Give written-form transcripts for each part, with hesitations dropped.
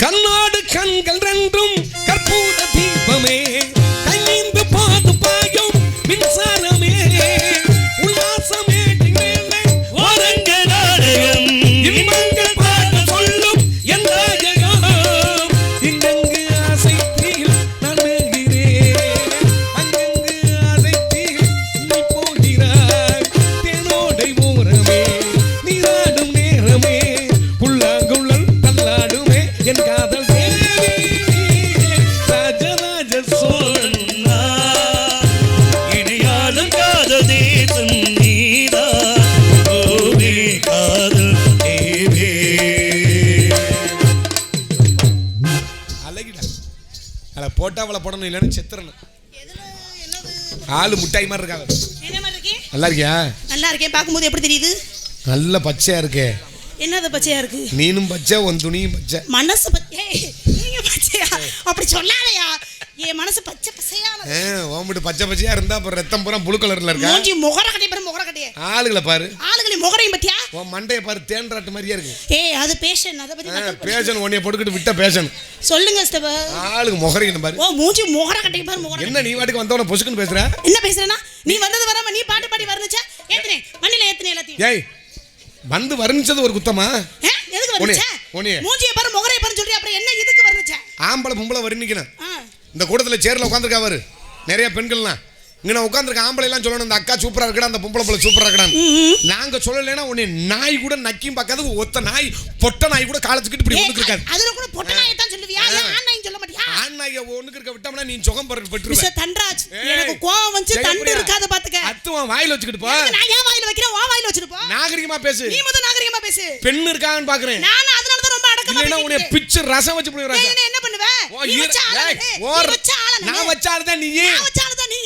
கண்ணோடு கண்கள் ரெண்டும் கற்பூர தீபமே கைந்து பாது பாயும் மின்சாரமே உல்லாசமே ஓரங்க நாடகம் இன்பங்கள் பாட சொல்லும் எந்த ஜகம் இங்கங்கு ஆசைத்தில் நான் மேகிறேன் அங்கங்கு ஆசைத்தில் நீ போகிறாய் தேனோடை ஓரமே நீராடும் நேரமே புல்லாங்குழல் தள்ளாடுமே என் காதல் ராஜராஜ சோழன் இணையாளும் காதல் தேசம் நீதா ஓவே காதல் தேவே அழகிடா அல போட்டாவள போடணும் இல்லைன்னு செத்துறணும் ஆளு முட்டாய் மாதிரி இருக்காங்க நல்லா இருக்கியா நல்லா இருக்கேன் பார்க்கும்போது எப்படி தெரியுது நல்ல பச்சையா இருக்கே என்னது பச்சையா இருக்கு நீனும் பச்சை உன் துணியும் பச்சை மனசு நீங்க பச்சையா அப்படி சொல்லாதயா என் மனசு பச்சை பசையான ஓம்பிட்டு பச்சை பச்சையா இருந்தா அப்புறம் ரத்தம் பூரா புளு கலர்ல இருக்கா மூஞ்சி முகர கட்டே பாரு முகர கட்டே ஆளுகளை பாரு ஆளுகளை முகரையும் பத்தியா உன் மண்டைய பாரு தேன்றாட்டு மாதிரியா இருக்கு அது பேஷன் அத பத்தி பேஷன் உன்னைய போட்டுக்கிட்டு விட்ட பேஷன் சொல்லுங்க ஸ்டெப் ஆளுக்கு முகரையும் பாரு ஓ மூஞ்சி முகர கட்டே பாரு முகர என்ன நீ வாட்டுக்கு வந்தவன பொசுக்குன்னு பேசுற என்ன பேசுறேனா நீ வந்தது வராம நீ பாட்டு பாடி வரணுச்சா ஏத்துனே மண்ணில ஏத்துனே எல்லாத்தையும் ஏய் வந்து வரணுச்சது ஒரு குத்தமா எதுக்கு வரணுச்சா மூஞ்சிய பாரு முகரைய பாரு சொல்றியா அப்புறம் என்ன இதுக்கு வரணுச்சா ஆம்பளை பொம்பளை வரணிக்கணும் இந்த கூட்டத்துல சேர்ல உட்கார்ந்திருக்கா பாரு நிறைய பெண்கள்லாம் இங்க நான் உட்கார்ந்திருக்க ஆம்பளை எல்லாம் சொல்லணும் இந்த அக்கா சூப்பரா இருக்கடா அந்த பொம்பளை பொம்பளை சூப்பரா இருக்கடா நாங்க சொல்லலைன்னா உன்னை நாய் கூட நக்கியும் பார்க்காத ஒத்த நாய் பொட்ட நாய் கூட காலத்துக்கிட்டு இப்படி ஒண்ணுக்கு இருக்காது அதுல கூட பொட்ட நாயை தான் சொல்லுவியா ஆண் நாய் சொல்ல மாட்டியா ஆண் நாயை ஒண்ணுக்கு இருக்க விட்டோம்னா நீ சுகம் பெற்றுருவே மிஸ்டர் தன்ராஜ் எனக்கு கோவம் வந்து தண்டு இருக்காத பாத்துக்க அத்துவன் வாயில வச்சுக்கிட்டு போ நான் ஏன் வாயில வைக்கிறேன் வா வாயில வச்சிட்டு போ நாகரிகமா பேசு நீ முத நாகரிகமா பேசு பெண் இருக்கான்னு பாக்குறேன் நான் அதனால தான் ரொம்ப அடக்கமா இல்லனா உன்னை பிச்சு ரசம் வச்சு புடிங்கற நீ என்ன பண்ணுவ நீ வச்ச ஆளு நான் வச்சால தான் நீ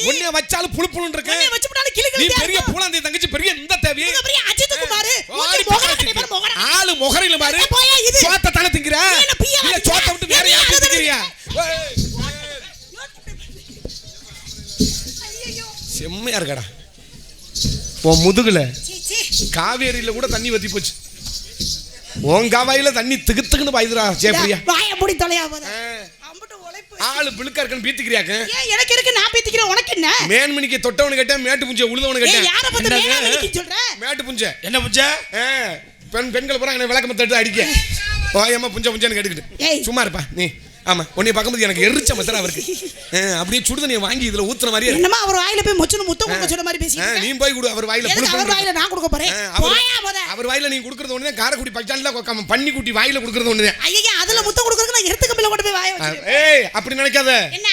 உன்னை வச்சால புளுப்புளுன்னு இருக்க நீ வச்சு போடால கிளி நீ பெரிய பூலாந்தி தங்கச்சி பெரிய இந்த தேவி பெரிய அஜித் குமார் ஆளு முகரையில பாரு சோத்த தான திங்கற இல்ல சோத்த விட்டு வேற யாரை திங்கறியா செம்மையா இருக்கடா உன் முதுகுல காவேரியில கூட தண்ணி வத்தி போச்சு உன் காவாயில தண்ணி திகுத்துக்குன்னு பாயுதுடா ஜெயபிரியா வாய மூடி தொலையா போத அம்புட்டு உழைப்பு ஆளு பிளுக்கா இருக்கன்னு பீத்திக்கிறியாக்க ஏன் எனக்கு இருக்கு நான் பீத்திக்கிறேன் உனக்கு என்ன மேன்மணிக்கு தொட்டவன கேட்ட மேட்டு புஞ்ச உழுதவன கேட்ட ஏய் யாரை பத்தி மேன்மணிக்கு சொல்ற மேட்டு புஞ்ச என்ன புஞ்ச பெண்கள் பூரா என்ன விளக்கம தட்டு அடிக்க ஓயம்மா புஞ்ச புஞ்சன்னு கேட்டுக்கிட்டு சும்மா இருப்பா நீ ஆமா உன்னை பார்க்கும்போது எனக்கு எரிச்ச மசரா இருக்கு அப்படியே சுடுதண்ணியை வாங்கி இதுல ஊத்துற மாதிரி என்னமா அவர் வாயில போய் மொச்சுன முத்தம் கொடுக்க சொல்ற மாதிரி பேசிட்டு நீ போய் கொடு அவர் வாயில அவர் வாயில நான் கொடுக்க போறேன் போயா போத அவர் வாயில நீ குடுக்குறது ஒண்ணே காரக்குடி பச்சான்ல பண்ணி குட்டி வாயில குடுக்குறது ஒண்ணே ஐயா அதுல முத்தம் கொடுக்கறதுக்கு நான் எடுத்து கம்பில கொண்டு போய் வாய வச்சிரு ஏய் அப்படி நினைக்காத என்ன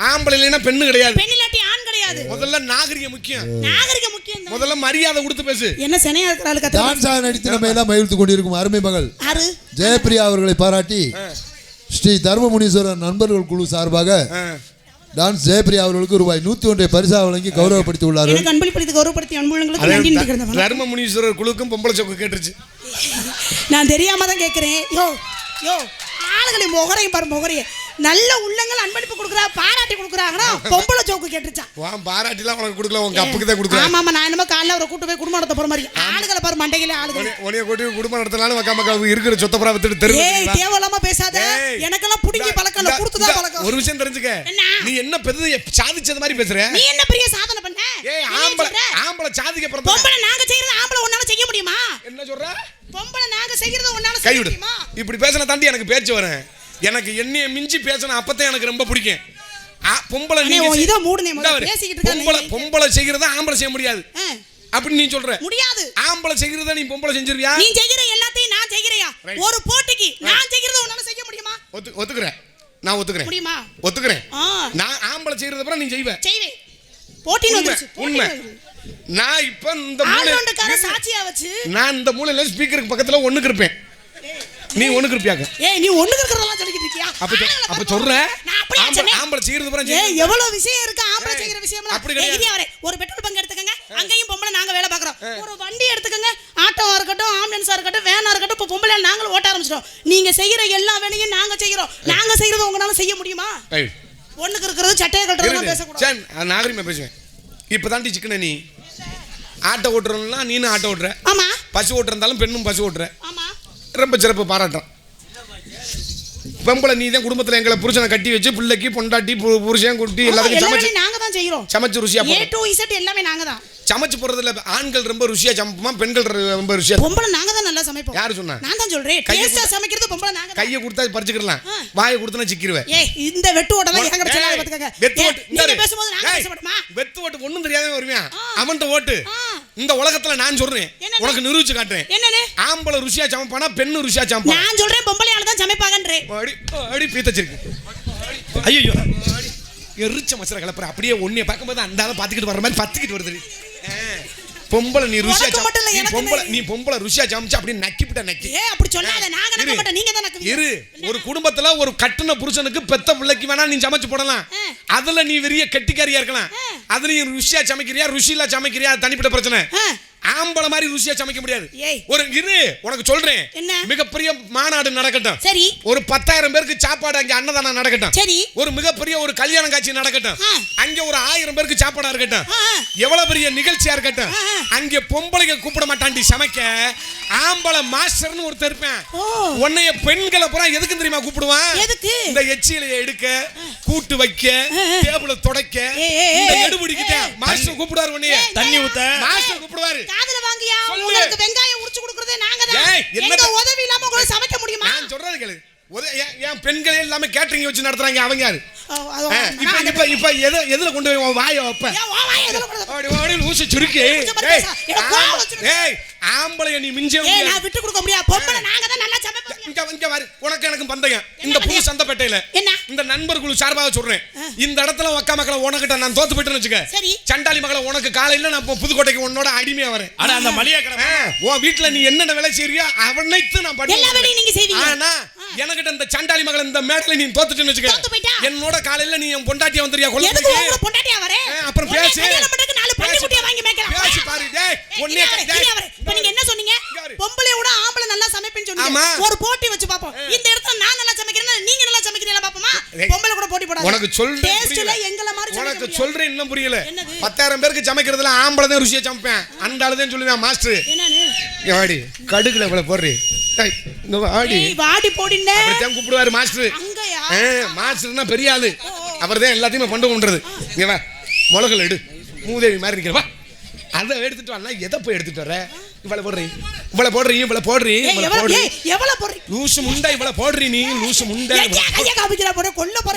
ஆம்பளை இல்லனா பெண்ணு கிடையாது பெண் இல்லாட்டி ஆண் கிடையாது முதல்ல நாகரிகம் முக்கியம் முதல்ல மரியாதை கொடுத்து பேசு என்ன சனையா இருக்கறால கத்த டான்ஸா நடித்து நம்ம எல்லாம் மகிழ்ந்து கொண்டிருக்கும் அருமை மகள் யாரு ஜெயபிரியா அவர்களை பாராட்டி ஸ்ரீ தர்மமுனீஸ்வரர் நண்பர்கள் குழு சார்பாக டான்ஸ் ஜெயபிரியா அவர்களுக்கு ரூபாய் 101 பரிசா வழங்கி கௌரவப்படுத்தி உள்ளார்கள். எனக்கு அன்பளிப்படுத்தி கௌரவப்படுத்தி அன்புள்ளங்களுக்கு நன்றி நினைக்கிறேன். தர்மமுனீஸ்வரர் குழுக்கும் பொம்பளை சோக்கு கேட்டுருச்சு. நான் தெரியாம தான் கேக்குறேன். யோ ஆளுகளை முகரையும் பாரு முகரைய நல்ல உள்ளங்கள் அன்பளிப்பு கொடுக்குறா பாராட்டி கொடுக்குறாங்கன்னா பொம்பளை சோக்கு கேட்டுச்சா. பாராட்டிலாம் உனக்கு கொடுக்கல உங்க அப்புக்கு தான் கொடுக்குறேன். ஆமா நான் என்னமோ காலைல அவரை கூட்டு போய் குடும்பம் நடத்த போற மாதிரி ஆளுகளை பாரு மண்டையில ஆளுகள் உனைய கூட்டி குடும்பம் நடத்தனாலும் வக்காம இருக்கிற சொத்த புறா வித்துட்டு தெருவுல ஏய் தேவலாம பேசாத எனக்கெல்லாம் புடிங்கி பழக்கம் இல்ல கொடுத்துதா பழக்கம். ஒரு விஷயம் தெரிஞ்சுக்க நீ என்ன பெரிய சாதிச்சது மாதிரி பேசுற. நீ என்ன பெரிய சாதனை பண்ண. ஏய் ஆம்பள சாதிக்க பிறந்த பொம்பளை நாங்க செய்யறது ஆம்பளை ஒண்ணால செய்ய முடியுமா. என்ன சொல்ற பொம்பளை நாங்க செய்யறது ஒண்ணால செய்ய முடியுமா. இப்படி பேசன தாண்டி எனக்கு பேச்சு வரேன். எனக்கு என்னைய மிஞ்சி பேசணும் அப்பதான் எனக்கு ரொம்ப பிடிக்கும். பொம்பளை நீங்க இத மூடுனே முதல்ல பேசிக்கிட்டு இருக்க. பொம்பளை செய்யறத ஆம்பளை செய்ய முடியாது அப்படி நீ சொல்ற. முடியாது. ஆம்பளை செய்யறத நீ பொம்பளை செஞ்சிருவியா. நீ செய்யற எல்லாத்தையும் நான் செய்யறியா. ஒரு போட்டிக்கு நான் செய்யறத உன்னால செய்ய முடியுமா. ஒத்துக்கறேன். நான் ஒத்துக்கறேன். முடியுமா. ஒத்துக்கறேன். நான் ஆம்பளை செய்யறத அப்புறம் நீ செய்வே. செய்வேன். போட்டி வந்துச்சு. உண்மை. நான் இப்ப இந்த மூலைக்கார சாட்சியா வச்சு நான் இந்த மூலையில ஸ்பீக்கருக்கு பக்கத்துல ஒண்ணுக்கு இருப்பேன். நீ ஒண்ணுக்கு இருப்பியாங்க. ஏய் நீ ஒண்ணுக்கு இருக்கறதெல்லாம் சொல்லிட்டு இருக்கியா. அப்ப சொல்றேன். நான் அப்படியே சொன்னேன். ஆம்பளை செய்யறது அப்புறம் ஏய் எவ்வளவு விஷயம் இருக்கு ஆம்பளை செய்யற விஷயம்லாம். ஏய் இது அவரே ஒரு பெட்ரோல் பங்க் எடுத்துக்கங்க. அங்கேயும் பொம்பளை நாங்க வேலை பார்க்கறோம். ஒரு வண்டி எடுத்துக்கங்க. ஆட்டோவா இருக்கட்டும் ஆம்புலன்ஸா இருக்கட்டும் வேனா இருக்கட்டும் இப்ப பொம்பளை நாங்களும் ஓட்ட ஆரம்பிச்சிட்டோம். நீங்க செய்யற எல்லா வேலையும் நாங்க செய்யறோம். நாங்க செய்யறது உங்களால செய்ய முடியுமா. ஒண்ணுக்கு இருக்கறது சட்டையை கட்டறதெல்லாம் பேச கூடாது. சரி நாகரிகமா பேசுவேன். இப்ப தாண்டி சிக்கன நீ ஆட்டோ ஓட்டுறன்னா நீனும் ஆட்டோ ஓட்டுற. ஆமா. பஸ் ஓட்டுறதாலும் பெண்ணும் பஸ் ஓட்டுற. ஆமா. ரொம்ப சிறப்பு பாராட்டுறேன். பொம்பளை நீ தான் குடும்பத்துல எங்களை புருஷனை கட்டி வச்சு பிள்ளைக்கு பொண்டாட்டி புருஷன் குட்டி எல்லாத்தையும் சமைச்சு நாங்க தான் செய்யறோம். சமைச்சு ருசியா A to Z எல்லாமே நாங்க தான் சமைச்சு போறதுல ஆண்கள் ரொம்ப ருசியா சமைப்போமா, பெண்கள் ரொம்ப ருசியா? பொம்பளை நாங்க தான் நல்லா சமைப்போம். யாரு சொன்னா? நான் தான் சொல்றேன். டேஸ்டா சமைக்கிறது பொம்பளை நாங்க தான். கையை கொடுத்தா பறிச்சுக்கலாம், வாயை கொடுத்தா சிக்கிடுவேன். ஏய் இந்த வெட்டு ஓட்ட தான் எங்க சொல்லாத பாத்துக்கங்க. வெட்டு ஓட்டு நீங்க பேசும்போது நாங்க பேச மாட்டோமா? வெட்டு ஓட்டு ஒண்ணும் தெரியாதே வருவியா? அவன்ட்ட ஓட்டு. இந்த உலகத்துல நான் சொல்றேன், உனக்கு நிரூபிச்சு காட்டுறேன். என்னன்னு? ஆம்பளை ருசியா சமைப்பானா பெண்ணு ருசியா சமைப்பா? நான் சொல்றேன் பொம்பளையால தான் சமைப்பாங்கன்றே. அடி பீத்தச்சிருக்கு. ஐயோ எரிச்ச மச்சர கலப்புற அப்படியே ஒன்னிய பார்க்கும்போது அந்த ஆளை பாத்துக்கிட்டு வர மாதிரி பத்துக்கிட்டு வருது. பொம்பளை நீ ருசியா நீ பொம்பளை ருசியா சமைச்சு அப்படி நக்கிவிட்ட நக்கி. ஏய் அப்படி சொல்லாத, நாங்க நக்க மாட்டோம், நீங்க தான் நக்குவீங்க. இரு, ஒரு குடும்பத்துல ஒரு கட்டுன புருஷனுக்கு பெத்த பிள்ளைக்கு வேணா நீ சமைச்சு போடலாம். அதுல நீ வெறிய கெட்டிக்காரியா இருக்கலாம். அதுலயும் ருசியா சமைக்கிறியா ருசியில சமைக்கிறியா தனிப்பட்ட பிரச்சனை. ஆம்பளை மாதிரி ருசியா சமைக்க முடியாது. ஒரு இரு உனக்கு சொல்றேன், மிகப்பெரிய மாநாடு நடக்கட்டும், சரி, ஒரு 10,000 பேருக்கு சாப்பாடு அங்க அன்னதானம் நடக்கட்டும், சரி, ஒரு மிகப்பெரிய ஒரு கல்யாண காட்சி நடக்கட்டும், அங்க ஒரு 1000 பேருக்கு சாப்பாடா இருக்கட்டும், எவ்வளவு பெரிய நிகழ்ச்சியா இருக்கட்டும், அங்க பொம்பளைங்க கூப்பிட மாட்டாண்டி சமைக்க, ஆம்பளை மாஸ்டர்னு ஒருத்தர் இருப்பேன். உன்னைய பெண்களை பூரா எதுக்கு தெரியுமா கூப்பிடுவான்? இந்த எச்சிலையை எடுக்க, கூட்டு வைக்க, டேபிள துடைக்க, இந்த எடுபிடிக்கிட்ட மாஸ்டர் கூப்பிடுவாரு. உன்னைய தண்ணி ஊத்த மாஸ்டர் கூப்பிடுவாரு. காதுல வாங்கியா, உங்களுக்கு வெங்காயம் உரிச்சு கொடுக்கறதே நாங்க தான். எங்க உதவி இல்லாம கூட சமைக்க முடியுமா? நான் சொல்றது கேளு. ஏன் பெண்களே எல்லாமே கேட்டரிங் வச்சு நடத்துறாங்க, அவங்க யாரு? இப்ப எதுல கொண்டு போய் வாய வைப்ப? ஊசி சுருக்கி ஆம்பளைய நீ மிஞ்ச நான் விட்டு கொடுக்க முடியாது. பொம்பளை நாங்க தான் நல்லா சமைப்போம். இங்க வர உனக்கு எனக்கு பந்தயம். இந்த புது சந்தைப்பேட்டையில இந்த நண்பர் குழு சார்பாக சொல்றேன், இந்த இடத்துல அக்கா மக்களை உனக்கிட்ட நான் தோத்து போயிட்டேன்னு வச்சுக்க, சண்டாளி மக்களை உனக்கு காலையில நான் புதுக்கோட்டைக்கு உன்னோட அடிமையா வரேன். ஆனா அந்த மளிகை கடை உன் வீட்டுல நீ என்னென்ன வேலை செய்யறியோ அவனைத்து நான் பண்ணி எல்லா வேலையும் நீங்க செய்வீங்க. ஆனா எனக்கிட்ட இந்த சண்டாளி மகளை இந்த மேட்ல நீ தோத்துட்டேன்னு வச்சுக்க, என்னோட காலையில நீ என் பொண்டாட்டியா வந்துறியா? கொல்ல பொண்டாட்டியா வரே? அப்புறம் பேசு, நாலு பண்ணி குட்டியா வாங்கி மேய்க்கலாம். பேசி பாரு. டேய் ஒண்ணே இப்ப நீங்க என்ன சொன்னீங்க? பொம்பளைய விட ஆம்பளை நல்லா சமைப்பேன்னு சொன்னீங்க. ஒரு போட்டி வச்சு பாப்போம். இந்த இடத்துல நான் நல்லா சமைக்கிறேன்னா நீங்க நல்லா சமைக்கிறீங்களா பாப்போமா? பொம்பளை கூட போட்டி போடாத. உனக்கு சொல்றேன், டேஸ்ட்ல எங்கள மாதிரி உனக்கு சொல்றேன், இன்னும் புரியல. 10,000 பேருக்கு சமைக்கிறதுல ஆம்பளை தான் ருசியா சமைப்பேன், அந்த ஆளு தான் சொல்லுவேன் மாஸ்டர். என்னன்னு? வாடி கடுகுல இவ்வளவு போடுறீ, இந்த வாடி வாடி போடினே அப்படிதான் கூப்பிடுவாரு மாஸ்டர். அங்கயா மாஸ்டர்னா பெரிய ஆளு, அவர்தான் எல்லாத்தையுமே பண்டு கொண்டது. இங்க வா, முளகுல எடு, மூதேவி மாதிரி இருக்கிற வா, அதை எடுத்துட்டு வரலாம். எதை போய் எடுத்துட்டு வர? இவ்வளவு போடுறீ, இவ்வளவு போடுறீ, இவ்வளவு போடுறீ, எவ்வளவு போடுறீ, லூசு முண்டை, இவ்வளவு போடுறீ, நீ லூசு முண்டை, கைய காமிக்கிறா போற கொல்ல போற,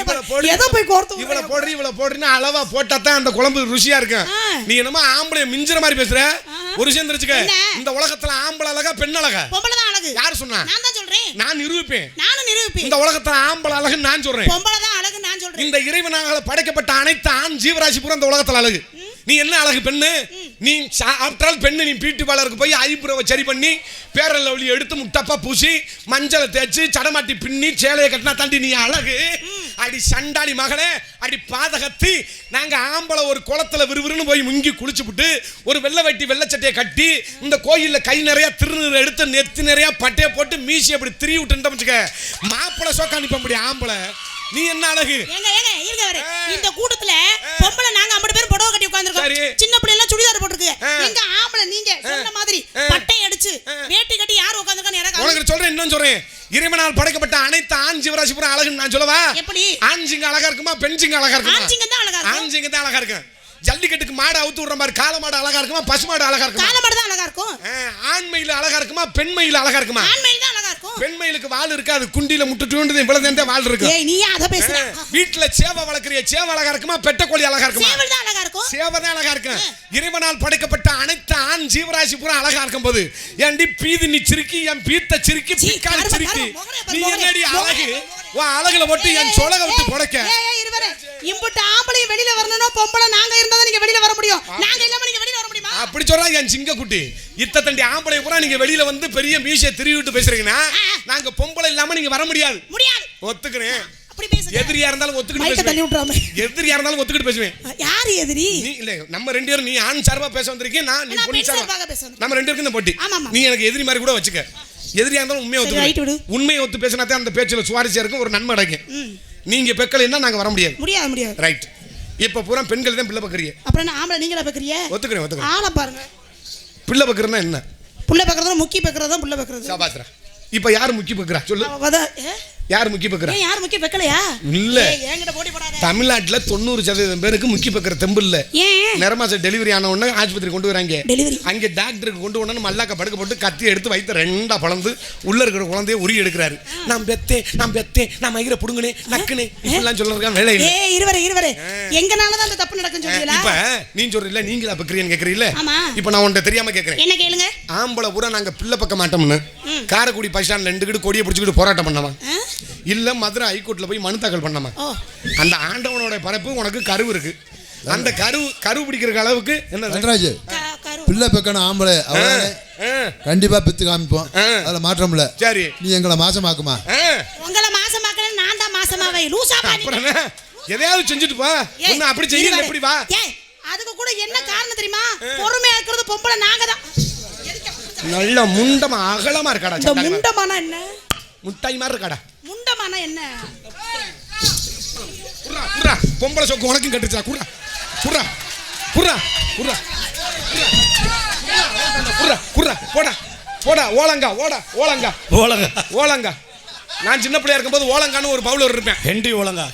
எதை போய் கோர்த்து இவ்வளவு போடுறீ, இவ்வளவு போடுறீன்னா அளவா போட்டா தான் அந்த குழம்பு ருசியா இருக்கும். நீ என்னமா ஆம்பளை மிஞ்சற மாதிரி பேசுற? ஒரு விஷயம் தெரிஞ்சுக்க, இந்த உலகத்துல ஆம்பளை அழகா பெண் அழகா? பொம்பளை தான் அழகு. யார் சொன்னா? நான் தான் சொல்றேன். நான் நிரூபிப்பேன். நானும் நிரூபிப்பேன். இந்த உலகத்துல ஆம்பளை அழகுன்னு நான் சொல்றேன், பொம்பளை தான் அழகு நான் சொல்றேன். இந்த இறைவனால படைக்கப்பட்ட அனைத்து ஆண் ஜீவராசி பூரா இந்த உலகத்துல அழகு. நீ என்ன அழகு பெண்ணு? நீ ஆஃப்டர் பெண்ணு, நீ பியூட்டி பார்லருக்கு போய் ஐப்ரோவை சரி பண்ணி பேரல் லவ்லி எடுத்து முட்டப்பா பூசி மஞ்சளை தேய்ச்சி சடமாட்டி பின்னி சேலையை கட்டினா தாண்டி நீ அழகு. அடி சண்டாளி மகளே, அடி பாதகத்தி, நாங்க ஆம்பளை ஒரு குளத்துல விறுவிறுன்னு போய் முங்கி குளிச்சுப்புட்டு ஒரு வெள்ளை வெட்டி வெள்ளச்சட்டையை கட்டி இந்த கோயில்ல கை நிறைய திருநீர் எடுத்து நெத்தி நிறைய பட்டையை போட்டு மீசி அப்படி திரி விட்டு மாப்பிளை சோக்கா நிப்ப முடியும் ஆம்பளை. நீ என்ன அழகு? ஏங்க ஏங்க இருங்க வர. இந்த கூட்டத்துல பொம்பளை நாங்க 50 பேர் புடவை கட்டி உட்கார்ந்திருக்கோம். சின்ன பிள்ளை எல்லாம் சுடிதார் போட்டுருக்கு. எங்க ஆம்பளை நீங்க சொன்ன மாதிரி பட்டை அடிச்சு வேட்டி கட்டி யார் உட்கார்ந்திருக்கான்னு யாரா? உனக்கு சொல்றேன், இன்னும் சொல்றேன், இறைவனால் படைக்கப்பட்ட அனைத்து ஆண் ஜீவராசி பூரா அழகுன்னு நான் சொல்லவா? எப்படி? ஆண் சிங்க அழகா இருக்குமா, பெண் சிங்க அழகா இருக்குமா? ஆண் சிங்க தான் அழகா இருக்கு. ஆண் சிங்க தான் அழகா இருக்கு. ஜல்லிக்கட்டுக்கு மாடு அவுத்து விடுற மாதிரி காளை மாடு அழகா இருக்குமா, பசு மாடு அழகா இருக்குமா? காளை மாடு தான் அழகா இருக்கும். ஆண்மையில அழகா இருக்குமா, பெண்மையில அழகா இருக்குமா? ஆண்மையில தான் அழகா இருக்கும். பெண்மையிலுக்கு வால் இருக்காது, குண்டில முட்டுட்டு இவ்வளவு தான் வால் இருக்கு. ஏய் நீ அத பேசுற? வீட்ல சேவ வளர்க்கறிய, சேவ அழகா இருக்குமா, பெட்டக்கோழி அழகா இருக்குமா? சேவல் தான் அழகா இருக்கும். சேவ தான் அழகா இருக்கு. இறைவனால் படைக்கப்பட்ட அனைத்து ஆண் ஜீவராசி பூரா அழகா இருக்கும்போது ஏண்டி பீதி நீ சிரிக்கி, என் பீத்த சிரிக்கி, பிக்கால சிரிக்கி, நீ என்னடி அழகு? வா அழகுல போட்டு என் சொலக விட்டு புடைக்க. ஏய் இருவரே, இம்புட்டு ஆம்பளையும் வெளியில வரணும்னா பொம்பளை நாங்க இருந்தா தான் நீங்க வெளியில வர முடியும். நாங்க இல்லாம நீங்க வெளியில வர முடியுமா? அப்படி சொல்றா என் சிங்க குட்டி. இத்த தண்டி ஆம்பளை பூரா நீங்க வெளியில வந்து பெரிய மீசை திருவிட்டு பேசுறீங்கன்னா நாங்க பொம்பளை இல்லாம நீங்க வர முடியாது. முடியாது. ஒத்துக்கிறேன். அப்படி பேசுங்க. எதிரியா இருந்தாலும் ஒத்துக்கிட்டு பேசுவேன். தள்ளி விட்டுறாம. எதிரியா இருந்தாலும் ஒத்துக்கிட்டு பேசுவேன். யார் எதிரி? நீ இல்ல, நம்ம ரெண்டு பேரும், நீ ஆண் சார்பா பேச வந்திருக்கீங்க, நான் நீ பொண்ணு சார்பா பேச. நம்ம ரெண்டு பேருக்கு இந்த போட்டி. நீ எனக்கு எதிரி மாதிரி கூட வச்சுக்க. எதிரியா இருந்தாலும் உண்மையை ஒத்து, உண்மையை ஒத்து பேசினா தான் அந்த பேச்சுல சுவாரஸ்யம் இருக்கும், ஒரு நன்மை கிடைக்கும். நீங்க பெக்கலைன்னா நாங்க வர முடியாது. முடியாது முடியாது. ரைட். இப்ப பூரா பெண்கள் தான் பிள்ளை பக்கறிய. அப்புறம் என்ன ஆம்பளை நீங்களா பக்கறிய? ஒத்துக்கிறேன் ஒத்துக்கிறேன். ஆளை பாருங்க. பிள்ளை பக்கறனா என்ன? புள்ள பக்கறதா முக்கி பக்கறதா புள்ள பக்கறதா? சபாஸ்ரா. இப்ப யார் முக்கி பக்கறா சொல்லு. யார் முக்கி பக்கறா? ஏன் யார் முக்கி வைக்கலையா? இல்ல, என்கிட்ட போடி போடாத. தமிழ்நாட்டுல 90% பேருக்கு முக்கி பக்கற தெம்பு இல்ல. ஏன் நிறமாச டெலிவரி ஆன உடனே ஆஸ்பத்திரி கொண்டு வராங்க. டெலிவரி அங்க டாக்டருக்கு கொண்டு வந்தா மல்லாக்க படுக்க போட்டு கத்தி எடுத்து வைத்த ரெண்டா பளந்து உள்ள இருக்கிற குழந்தைய உரி எடுக்கிறாரு. நான் பெத்தேன் நான் மயிரை புடுங்கனே நக்குனே இப்படிலாம் சொல்றதுக்கு வேலை இல்ல. இருவரே எங்கனால தான் அந்த தப்பு நடக்குன்னு சொல்றீங்களா? இப்ப நீ சொல்றீல்ல நீங்களா பக்கறீன்னு கேக்குறீல்ல. ஆமா. இப்ப நான் உன்கிட்ட தெரியாம கேக்குறேன். என்ன கேளுங்க? ஆம்பளை பூரா நாங்க பிள்ளை பக்க மாட்டோம்னு காரைக்குடி பஸ் ஸ்டாண்ட்ல 2 கிட்ட கொடியை பிடிச்சிட்டு போராட்டம் பண்ணாமா? இல்ல மதுரை ஹைகோர்ட்ல போய் மனு தாக்கல் பண்ணாமா? அந்த ஆண்டவனோட பரப்பு உனக்கு கருவு இருக்கு. அந்த கரு பிடிக்கிற அளவுக்கு என்ன நடராஜ் பிள்ளை பெக்கணும் ஆம்பளை கண்டிப்பா பெத்து காமிப்போம். அதுல மாற்றம் இல்ல. சரி, நீ எங்களை மாசமாக்குமா? உங்களை மாசமாக்கல நான் தான் மாசமாவே லூசா பாரு. எதையாவது செஞ்சுட்டு போ. ஒண்ணு அப்படி செய்யல எப்படி வா? அதுக்கு கூட என்ன காரணம் தெரியுமா? பொறுமையா இருக்கிறது பொம்பளை நாங்க தான். நல்ல முண்டமா அகலமா இருக்காடா. இந்த முண்டமானா என்ன? முட்டாய் மாதிரி இருக்காடா. முண்டமானா என்ன? குறா பொம்பளை சொக்கு உனக்கும் கட்டுச்சா? குறா போடா ஓலங்கா. நான் சின்ன பிள்ளையா இருக்கும்போது ஓலங்கான்னு ஒரு பவுலர் இருப்பேன். ஹென்றி ஓலங்கா.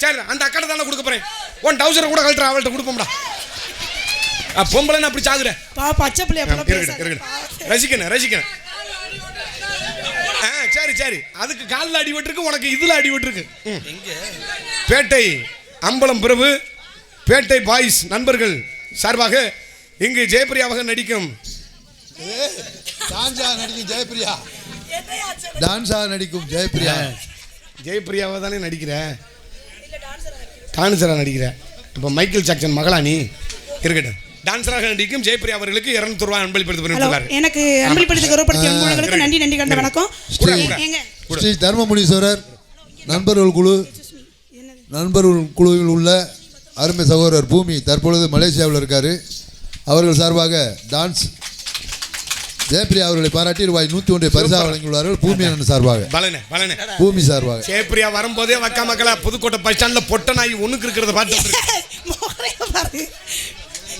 சரி, அந்த அக்கடை தானே கொடுக்க போறேன். உன் டவுசர் கூட கழட்டுற அவள்கிட்ட கொடுப்போம்டா. பொம்பளை அப்படி சாகுற பச்சை பிள்ளைய ரசிக்கணும். சரி, அதுக்கு காலில் அடி விட்டுருக்கு, உனக்கு இதுல அடி விட்டுருக்கு. பேட்டை அம்பலம் பிரபு, பேட்டை பாய்ஸ் நண்பர்கள் சார்பாக இங்கு ஜெயப்பிரியாவாக நடிக்கும் ஜெயப்பிரியாவை தானே நடிக்கிற. டான்சரா நடிக்கிற. இப்போ மைக்கேல் ஜாக்சன் மகளா நீ? இருக்கட்டும். டான்சராக நடிக்கும் ஜெயப்பிரியா அவர்களுக்கு 200 ரூபாய் அன்பளிப்படுத்த எனக்கு அன்பளிப்படுத்தி கௌரவப்படுத்திய உங்களுக்கு நன்றி கண்ட வணக்கம். ஸ்ரீ தர்மமுனீஸ்வரர் நண்பர்கள் குழுவில் உள்ள அருமை சகோதரர் பூமி தற்பொழுது மலேசியாவில் இருக்காரு. அவர்கள் சார்பாக டான்ஸ் ஜெயப்பிரியா அவர்களை பாராட்டி ரூபாய் 101 பரிசா வழங்கியுள்ளார்கள். பூமி அண்ணன் சார்பாக பூமி சார்பாக ஜெயப்பிரியா வரும்போதே வக்கா மக்களா புதுக்கோட்டை பஸ் ஸ்டாண்ட்ல பொட்ட நாய் ஒண்ணுக்கு இருக்கிறத பார்த்து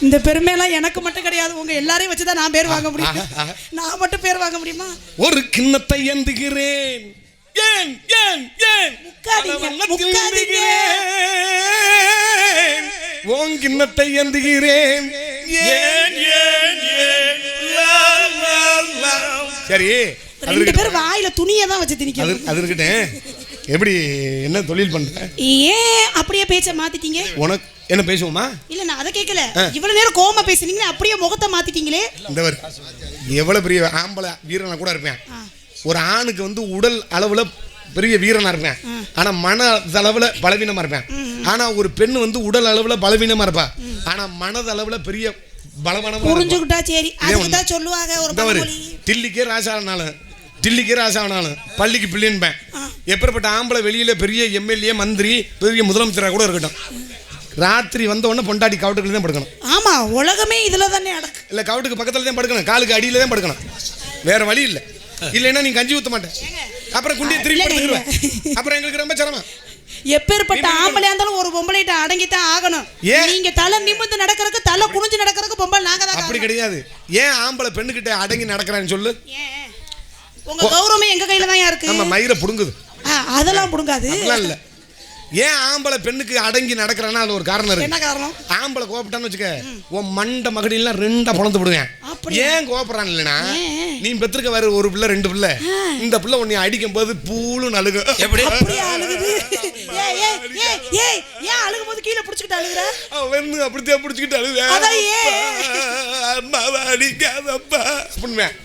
இந்த பெருமையெல்லாம் எனக்கு மட்டும் கிடையாது, உங்க எல்லாரையும் வச்சுதான் நான் பேர் வாங்க முடியும். நான் மட்டும் பேர் வாங்க முடியுமா? ஒரு கிண்ணத்தை ஏந்துகிறேன். ஏன் உன் கிண்ணத்தை ஏந்துகிறேன். சரி, ரெண்டு பேரும் வாயில துணியை தான் வச்சு திணிக்கிறது. அது இருக்கட்டும். எப்படி என்ன தொழில் பண்ற? ஏன் அப்படியே பேச்ச மாத்திட்டீங்க? உனக்கு என்ன பேசுவோமா? இல்ல நான் அதை கேட்கல. இவ்வளவு நேரம் கோவமா பேசுனீங்க, அப்படியே முகத்தை மாத்திட்டீங்களே. இந்தவர் எவ்வளவு பெரிய ஆம்பளை வீரனா கூட இருப்பேன். ஒரு ஆணுக்கு உடல் அளவுல பெரிய வீரனா இருப்பேன், ஆனா மன அளவுல பலவீனமா இருப்பேன். ஆனா ஒரு பெண்ணு உடல் அளவுல பலவீனமா இருப்பா, ஆனா மனது அளவுல பெரிய பலவீனமா. புரிஞ்சுக்கிட்டா சரி. அதுதான் சொல்லுவாங்க ஒரு பழமொழி. தில்லிக்கே ராசாவனாலும் பள்ளிக்கு பிள்ளைன்பேன். எப்பேற்பட்ட ஆம்பளை வெளியில பெரிய எம்எல்ஏ மந்திரி பெரிய முதலமைச்சராக கூட இருக்கட்டும், ராத்திரி வந்த உடனே பொண்டாட்டி கவுட்டுக்குள்ள தான் படுக்கணும். ஆமா, உலகமே இதுல தானே நடக்கு. இல்ல, கவுட்டுக்கு பக்கத்துல தான் படுக்கணும், காலுக்கு அடியில தான் படுக்கணும், வேற வழி இல்ல. இல்லைன்னா நீ கஞ்சி ஊத்த மாட்டேன், அப்புறம் குண்டியை திருப்பி படுத்துருவேன். அப்புறம் எங்களுக்கு ரொம்ப சிரமம். எப்பேற்பட்ட ஆம்பளையா இருந்தாலும் ஒரு பொம்பளைட்ட அடங்கித்தான் ஆகணும். நீங்க தலை நிமிர்ந்து நடக்கிறதுக்கு தலை குனிஞ்சு நடக்கிறதுக்கு பொம்பளை நாங்க தான். அப்படி கிடையாது. ஏன் ஆம்பளை பெண்ணுகிட்ட அடங்கி நடக்கிறான்னு சொல்லு. உங்க கௌரவமே எங்க கையில தான் இருக்கு. நம்ம மயிரை புடுங்குது. அதெல்லாம் புடுங்காது. இல்ல, ஏன் ஆம்பளை பெண்ணுக்கு அடங்கி நடக்கிறான்னா அது ஒரு காரணம் இருக்கு. என்ன காரணம்? ஆம்பளை கோபப்பட்டான்னு வச்சுக்க, உன் மண்ட மகடிலாம் ரெண்டா பொழந்து போடுவேன். ஏன் கோபப்படுறான் இல்லைன்னா, நீ பெற்றிருக்க வேற ஒரு பிள்ளை 2 பிள்ளை, இந்த பிள்ளை உன்னை அடிக்கும் போது பூலும் அழுகு. எப்படி அழுகுது? ஏன் அழுகும் போது கீழே பிடிச்சிக்கிட்டு அழுகுற? அவன் அப்படித்தான் பிடிச்சிக்கிட்டு அழுகுற. அம்மாவை அடிக்காதப்பா பண்ணுவேன்.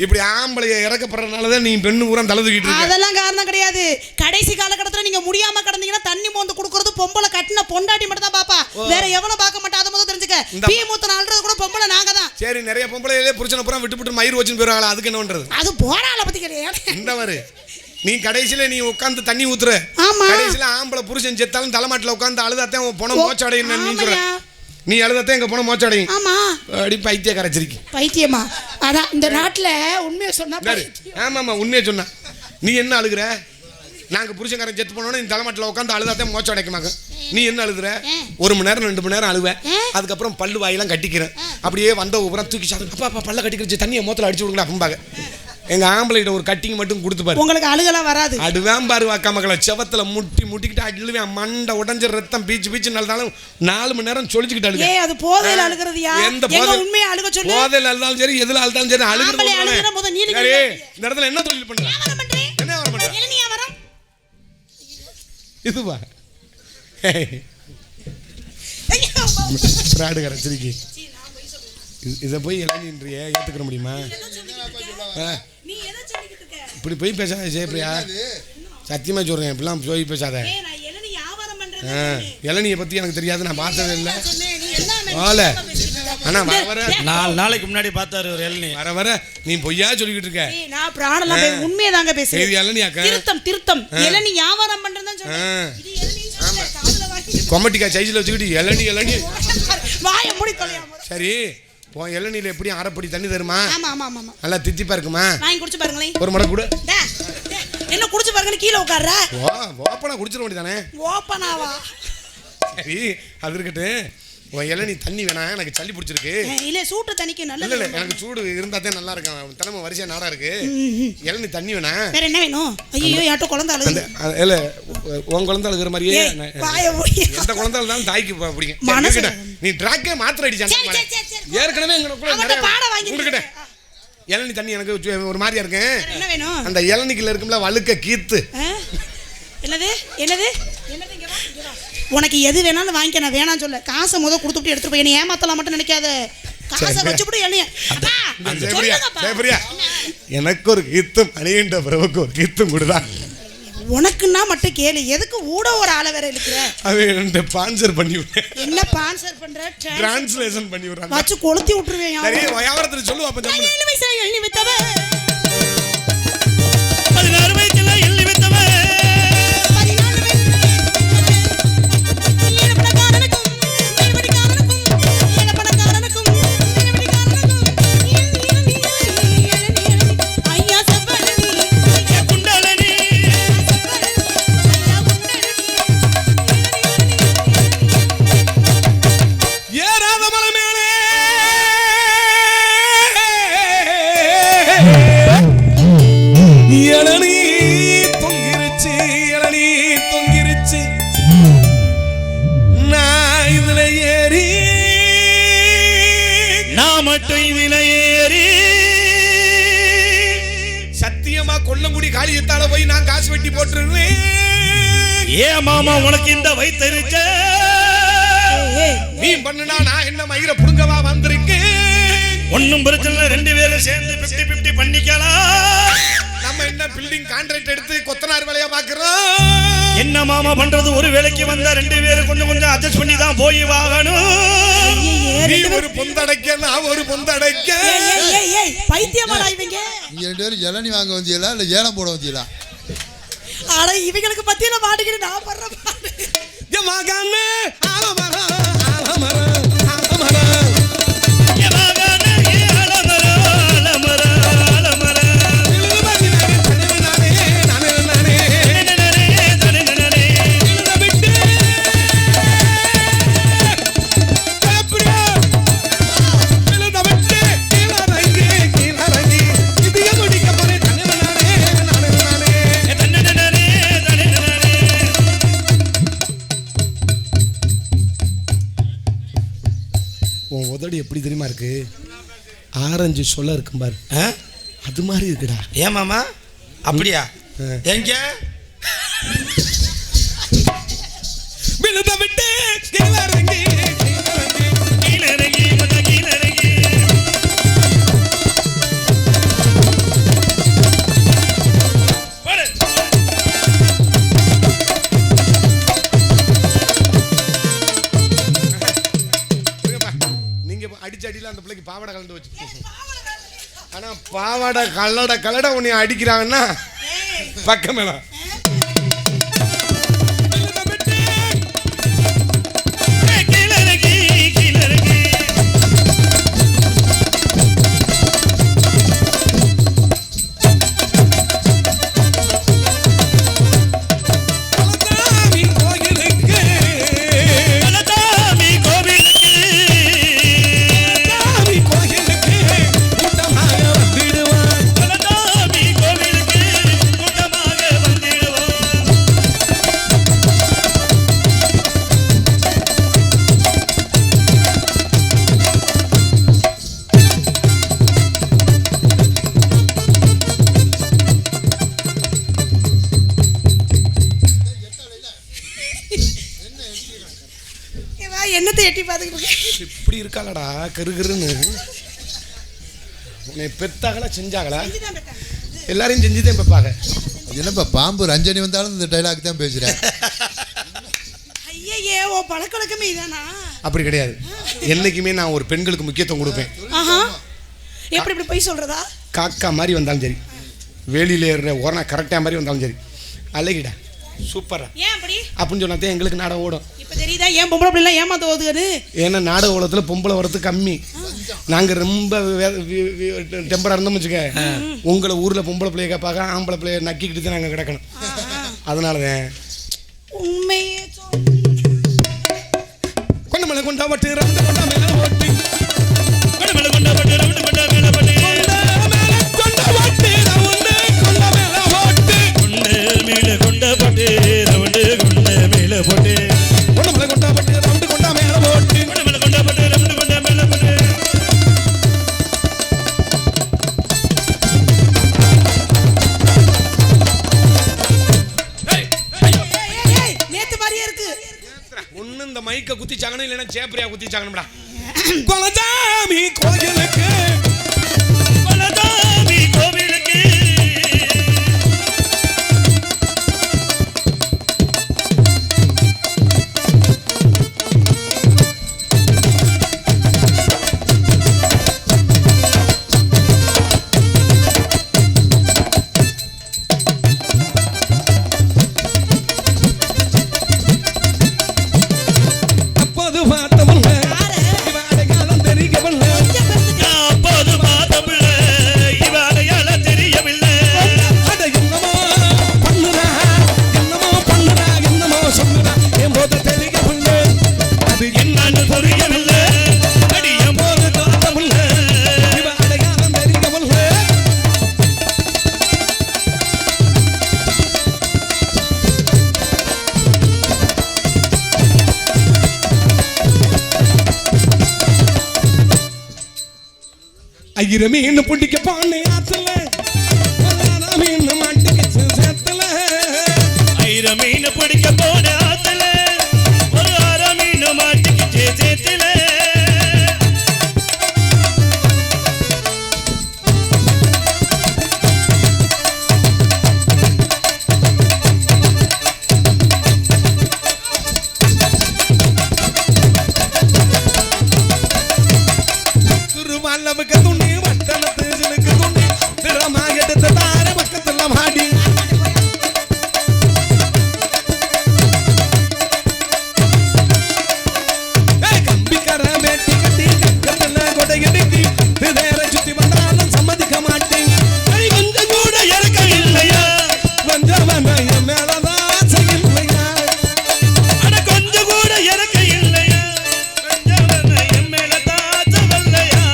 இப்படி ஆம்பளைய இறக்கப்படுறதுனாலதான் நீ பெண்ணு பூரா தலை தூக்கிட்டு இருக்க. அதெல்லாம் காரணம் கிடையாது. கடைசி காலகட்டத்துல நீங்க முடியாம கிடந்தீங்கன்னா தண்ணி மோந்து குடுக்கறது பொம்பளை கட்டின பொண்டாட்டி மட்டும் தான் பாப்பா, வேற எவனும் பார்க்க மாட்டா. அதை முதல்ல தெரிஞ்சுக்க. பீ மூத்த அல்றது கூட பொம்பளை நாங்க தான். சரி, நிறைய பொம்பளையிலே புருஷனை பூரா விட்டு மயிர் வச்சுன்னு போயிருவாங்களா, அதுக்கு என்ன பண்றது? அது போறாள பத்தி கிடையாது. இந்த மாதிரி நீ கடைசியில நீ உட்காந்து தண்ணி ஊத்துற, கடைசியில ஆம்பளை புருஷன் செத்தாலும் தலைமாட்டில் உட்காந்து அழுதாத்தான் போன மோச்சடையும் நீ சொல்ற. நீ அழுதத்தான் எங்க போன மோச்சடையும். ஆமா, அடி பைத்திய கரைச்சிருக்கு. பைத்தியமா? அதான் இந்த நாட்டுல உண்மையை சொன்னா. ஆமாமா, உண்மையை சொன்னா. நீ என்ன அழுகுற? நாங்க புருஷன்காரன் செத்து போனோன்னு நீ தலைமாட்டில் உட்காந்து அழுதாத்தான் மோச்சம் அடைக்கமாங்க. நீ என்ன அழுகுற? 1 மணி நேரம் 2 மணி நேரம் அழுவேன், அதுக்கப்புறம் பல்லு வாயெல்லாம் கட்டிக்கிறேன். அப்படியே வந்த ஊரம் தூக்கி சாப்பிட்டு அப்பா பல்ல கட்டிக்கிச்சு, தண்ணியை மோத்தில் அடிச்சு விடுங்களா அப்படிம்பாங்க. எங்க ஆம்பளைகிட்ட ஒரு கட்டிங் மட்டும் கொடுத்து பாரு, உங்களுக்கு அழுகலாம் வராது. அடுவேன் பாரு அக்கா மக்களை செவத்துல முட்டிக்கிட்டு அழுவேன், மண்டை உடஞ்ச ரத்தம் பீச்சு நல்லதாலும் 4 மணி நேரம் சொல்லிச்சுக்கிட்டு அழுக. அது போதையில அழுகிறதுயா? எந்த உண்மையா அழுக சொல்லு. போதையில அழுதாலும் சரி, எதுல அழுதாலும் சரி அழுகிறது. இந்த இடத்துல என்ன தொழில் பண்ற? என்ன வியாபாரம் பண்ற? இதுவா பிராடு கரைச்சிருக்கி. இதை போய் இளநின்றிய ஏத்துக்கிற முடியுமா? இப்படி போய் பேசாத ஜெயப்பிரியா, சத்தியமா சொல்றேன், இப்படிலாம் போய் பேசாத. இளநியை பத்தி எனக்கு தெரியாது, நான் பார்த்ததே இல்லை. ஆனா வர 4 நாளைக்கு முன்னாடி பார்த்தாரு ஒரு இளநீ. வர நீ பொய்யா சொல்லிக்கிட்டு இருக்க. நான் பிராணலாம் உண்மையை தாங்க பேசுறேன். இளநியாக்க திருத்தம் இளநீ வியாபாரம் பண்றதுன்னு சொல்றேன். கொமட்டிக்கா சைஸ்ல வச்சுக்கிட்டு இளநீ வாயை மூடி தொலையாம. சரி, உன் இளநீல எப்படி அரைப்படி தண்ணி தருமா? ஆமா ஆமா ஆமா. நல்லா தித்திப்பா இருக்குமா? வாங்கி குடிச்சு பாருங்களேன். ஒரு மடக்கு கொடு. என்ன குடிச்சு பாருங்கன்னு கீழே உட்கார்ற. ஓப்பனா குடிச்சிட வேண்டியதானே? ஓப்பனாவா? சரி, அது இருக்கட்டும். உன் இளநீ தண்ணி வேணாம், எனக்கு சளி பிடிச்சிருக்கு. இல்ல சூட்டு தண்ணிக்கு நல்லது. இல்ல எனக்கு சூடு இருந்தா தான் நல்லா இருக்கும், தலைமை வரிசையா நாடா இருக்கு. இளநீ தண்ணி வேணாம். வேற என்ன வேணும்? ஐயோ யாட்டோ குழந்தை அழுகுது. இல்ல உன் குழந்தை அழுகுற மாதிரியே வாயை மூடி. எந்த குழந்தை அழுதாலும் தாய்க்கு பிடிக்கும். நீ ட்ராக்கே மாத்திர அடிச்சாங்க ஏற்கனவே எங்களுக்குள்ள பாட வாங்கி கொடுக்கிட்ட. இளநீ தண்ணி எனக்கு ஒரு மாதிரியா இருக்கு. என்ன வேணும்? அந்த இளநீக்குள்ள இருக்கும்ல வழுக்க கீத்து. என்னது என்னது என்னது? இங்க வா. உனக்கு எது வேணாலும் வாங்கிக்க, நான் வேணாம் சொல்ல. காசை கொடுத்துட்டு எடுத்துட்டு போய், நீ ஏமாத்தலாம் மட்டும் நினைக்காத. காசை வச்சுட்டு எண்ணெய். எனக்கு ஒரு கீத்தும் அணிகின்ற பிறவுக்கு ஒரு கீத்தும் கொடுதா. உனக்குன்னா மட்டும் கேளு, எதுக்கு ஊட ஒரு ஆளை வேற இருக்கிற? அவன் ஸ்பான்சர் பண்ணி விடுறேன். என்ன ஸ்பான்சர் பண்ற? டிரான்ஸ்லேஷன் பண்ணி விடுறேன். வச்சு கொளுத்தி விட்டுருவேன். சரி, வியாபாரத்துல சொல்லு. அப்ப 7 வயசுல எண்ணி வித்தவ, 16 வயசுல எள்ளி வித்தவ, 14 வயசுல ஏழப்படக்காரனுக்கும் ஐயா சப்பரணி குண்டலனி ஏறாத மலை மேலே இளநீ தொங்கிருச்சு, இளநீ தொங்கிருச்சு. நான் இதுல ஏறி, நான் மட்டும் இதுல ஏறி, சத்தியமா கொல்லங்குடி காளியத்தால போய் நான் காசு வெட்டி போட்டுருவேன். ஏன் மாமா உனக்கு இந்த வயித்தெரிச்ச? நீ பண்ணுனா நான் என்ன மயிர புடுங்கவா வந்திருக்கேன். ஒன்னும் பிரச்சனை, 2 பேரும் சேர்ந்து 50-50 பண்ணிக்கலாம். நம்ம என்ன பில்டிங் கான்ட்ராக்ட் எடுத்து கொத்தனார் வேலையா பாக்குறோம். என்ன மாமா பண்றது? ஒரு வேலைக்கு வந்தா 2 பேரும் கொஞ்சம் அட்ஜஸ்ட் பண்ணி தான் போய் வாங்கணும். நீ ஒரு பொந்தடைக்க, நான் ஒரு பொந்தடைக்க. பைத்தியமாடா இவங்க. நீங்க 2 பேரும் இளநீ வாங்க வந்தீங்களா இல்ல ஏலம் போட வந்தீங்களா? ஆனா இவங்களுக்கு பத்தியில மாட்டிக்கிட்டு நான் பண்ற பாடு. மகனே ஆலமரம் உதடு எப்படி தெரியுமா இருக்கு? ஆரஞ்சு சொல்ல இருக்கும் பாரு, அது மாதிரி இருக்குடா. ஏன் மாமா அப்படியா? எங்க விழுத விட்டு கீழறங்கி கீழறங்கி கீழறங்கி அடிச்சடியில் அந்த பிள்ளைக்கு பாவாடை கலந்து வச்சு. ஆனா பாவாடை கலட உன்னை அடிக்கிறாங்கன்னா பக்கம் வேணாம். எட்டி பார்த்துக்கிட்டு இருக்கேன். இப்படி இருக்காளடா கருகருன்னு. உன்னை பெத்தாங்களா செஞ்சாங்களா? செஞ்சுதான் பெத்தாங்க. எல்லாரையும் செஞ்சுதான் பெப்பாங்க. என்னப்பா பாம்பு ரஞ்சனி வந்தாலும் இந்த டைலாக் தான் பேசுறேன். ஐயே ஓ பழக்கவழக்கமே இதானா? அப்படி கிடையாது. என்னைக்குமே நான் ஒரு பெண்களுக்கு முக்கியத்துவம் கொடுப்பேன். ஆஹா. எப்படி இப்படி போய் சொல்றதா? காக்கா மாதிரி வந்தாலும் சரி, வேலியில ஏறுற ஓரணா கரெக்டாக மாதிரி வந்தாலும் சரி, அழகிடா சூப்பரா ஏன் அப்படி அப்படின்னு சொன்னாதான் எங்களுக்கு நாடகம் ஓடும். இப்போ தெரியுதா ஏன் பொம்பளை பிள்ளைலாம் ஏமாத்த ஓதுன்னு? ஏன்னா நாடக உலகத்தில் பொம்பளை வரது கம்மி. நாங்கள் ரொம்ப டெம்பராக இருந்தோம்னு வச்சுக்க, உங்களை ஊரில் பொம்பளை பிள்ளைய கேட்பாங்க, ஆம்பளை பிள்ளைய நக்கிக்கிட்டு தான் நாங்கள் கிடக்கணும். அதனால தான் உண்மையே கொண்ட மேலே கொண்டாப்பட்டு ரவுண்டு கொண்டா மேலே ஓட்டி கொண்ட மேல கொண்ட பட்டு ரவுண்டு கொண்ட மேல பட்டு மேல கொண்ட பட்டு ரவுண்டு கொண்ட மேல போட்டு கொண்ட மேலே கொண்டாப்பட்டு ரவுண்டு கொண்டா மேலே ஓட்டி கொண்ட மேல கொண்ட பட்டு ரவுண்டு கொண்ட மேல போட்டு நேத்து மாதிரியே இருக்கு. ஒண்ணு இந்த மைக்க குத்திச்சாங்கன்னு இல்லைன்னா சேப்பரியா குத்திச்சாங்கடா. குலசாமி கோயிலுக்கு குலசாமி கோவிலுக்கு அப்போது பார்த்தவங்க இவ அடையாளம் தெரியவல்ல. அப்போது பார்த்தமில்ல இவ அடையாளம் தெரியவில்லை. அட என்னமோ பண்ணுறா, என்னமோ பண்ணுறா, என்னமோ சொல்லுறா, என் போது தெரியவல்ல. அது என்னன்னு தெரியவில்லை. அடி என் போது பார்த்தவல்ல இவ அடையாளம் தெரியவல்ல. ஐயர மீன் பிடிக்க பானை ஆத்துல மீன் மாட்டிக்கிச்சு சேத்துல. ஐர மீன் பிடிக்க போன ஆத்துல ஒரு அர மீன் மாட்டிக்கிச்சு சேத்துல. திருமாலவுக்கு துணி வட்டணத்து சிலுக்கு துணி திறமா எடுத்து தார பக்கத்துல மாடி. கம்பிக்கர வேட்டி கட்டி கக்கத்துல கொடை எடுத்தி வேற சுத்தி வந்தாலும் சம்மதிக்க மாட்டேன். கொஞ்சம் கூட இறக்க இல்லையா? கொஞ்சம் என் மேலதான் ஆசை இல்லையா? அட கொஞ்சம் கூட இறக்க இல்லையா? கொஞ்சம் என் மேல தாச்ச வரலையா?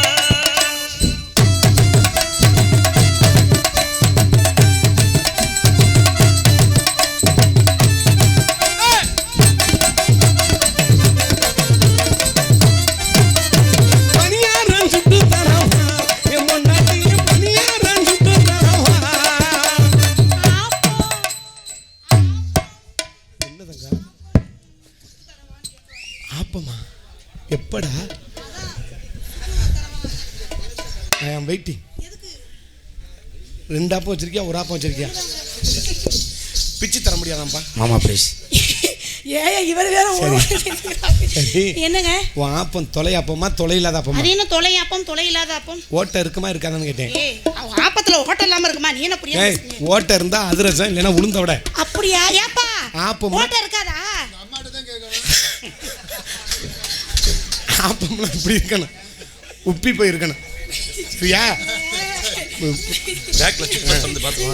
பனியாரம் சுட்டு தரவா என் பொண்டாட்டியும் பனியாரம் சுட்டு தரவா. என்னதுங்க ஆப்பமா எப்படா? ஐ ஆம் வெயிட்டிங். ரெண்டு ஆப்பம் வச்சிருக்கியா ஒரு ஆப்பம் வச்சிருக்கியா? பிச்சு தர முடியாதாப்பா. மாமா ப்ளீஸ். ஏன் இவர் வேற சரி. என்னங்க உன் ஆப்பம் தொலையாப்பமா தொலையில்லாத ஆப்பமா? அது என்ன தொலை ஆப்பம் தொலை இல்லாத ஆப்பம்? ஓட்டை இருக்குமா இருக்காதான்னு கேட்டேன். ஏய் ஆப்பத்துல ஓட்டம் இல்லாம இருக்குமா? நீ என்ன புரியா? ஏய் ஓட்டை இருந்தா அதிரசம் இல்லைன்னா உளுந்த விட. அப்படியா? ஏப்பா ஆப்பமா ஓட்டம் இருக்காதா? ஆப்பம்லாம் இப்படி இருக்கணும், உப்பி போய் இருக்கணும். சரியா?